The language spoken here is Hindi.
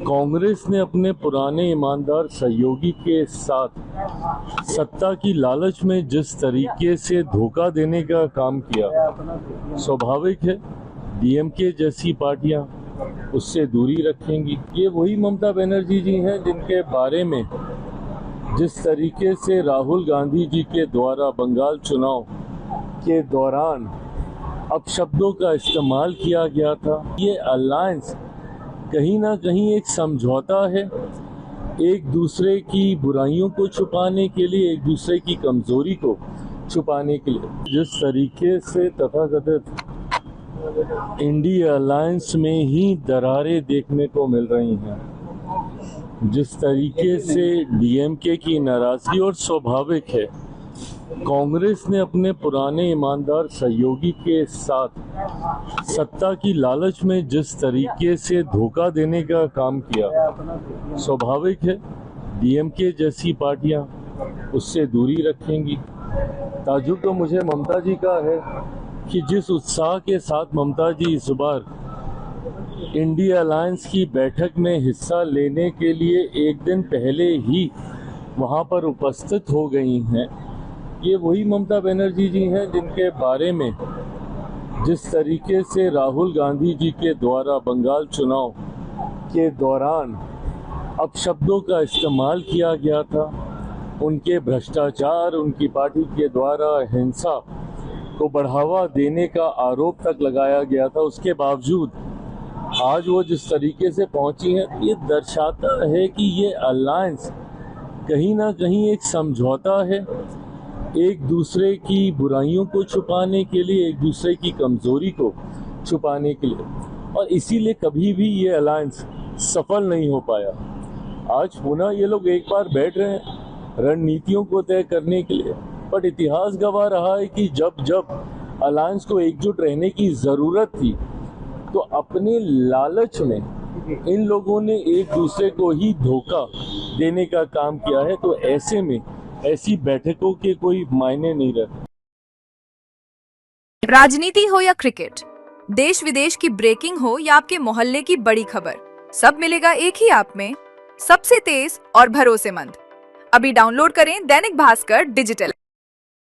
कांग्रेस ने अपने पुराने ईमानदार सहयोगी के साथ सत्ता की लालच में जिस तरीके से धोखा देने का काम किया, स्वाभाविक है डीएमके जैसी पार्टियां उससे दूरी रखेंगी। ये वही ममता बनर्जी जी हैं जिनके बारे में जिस तरीके से राहुल गांधी जी के द्वारा बंगाल चुनाव के दौरान अपशब्दों का इस्तेमाल किया गया था। ये अलायंस कहीं ना कहीं एक समझौता है, एक दूसरे की बुराइयों को छुपाने के लिए, एक दूसरे की कमजोरी को छुपाने के लिए। जिस तरीके से तथाकथित इंडिया अलायंस में ही दरारें देखने को मिल रही हैं, जिस तरीके से डीएमके की नाराजगी, और स्वाभाविक है कांग्रेस ने अपने पुराने ईमानदार सहयोगी के साथ सत्ता की लालच में जिस तरीके से धोखा देने का काम किया, स्वाभाविक है डीएमके जैसी पार्टियां उससे दूरी रखेंगी। ताज्जुब तो मुझे ममता जी का है कि जिस उत्साह के साथ ममता जी इस बार इंडिया अलायंस की बैठक में हिस्सा लेने के लिए एक दिन पहले ही वहां पर उपस्थित हो गई हैं। ये वही ममता बनर्जी जी हैं जिनके बारे में जिस तरीके से राहुल गांधी जी के द्वारा बंगाल चुनाव के दौरान अपशब्दों का इस्तेमाल किया गया था, उनके भ्रष्टाचार, उनकी पार्टी के द्वारा हिंसा को बढ़ावा देने का आरोप तक लगाया गया था, उसके बावजूद आज वो जिस तरीके से पहुंची हैं, ये दर्शाता है कि ये अलायंस कहीं ना कहीं एक समझौता है, एक दूसरे की बुराइयों को छुपाने के लिए, एक दूसरे की कमजोरी को छुपाने के लिए, और इसीलिए कभी भी ये अलायंस सफल नहीं हो पाया। आज पुनः ये लोग एक बार बैठ रहे हैं रणनीतियों को तय करने के लिए, बट इतिहास गवाह रहा है कि जब जब अलायंस को एकजुट रहने की जरूरत थी तो अपने लालच में इन लोगों ने एक दूसरे को ही धोखा देने का काम किया है। तो ऐसे में ऐसी बैठकों के कोई मायने नहीं रहते। राजनीति हो या क्रिकेट, देश विदेश की ब्रेकिंग हो या आपके मोहल्ले की बड़ी खबर, सब मिलेगा एक ही ऐप में, सबसे तेज और भरोसेमंद। अभी डाउनलोड करें दैनिक भास्कर डिजिटल।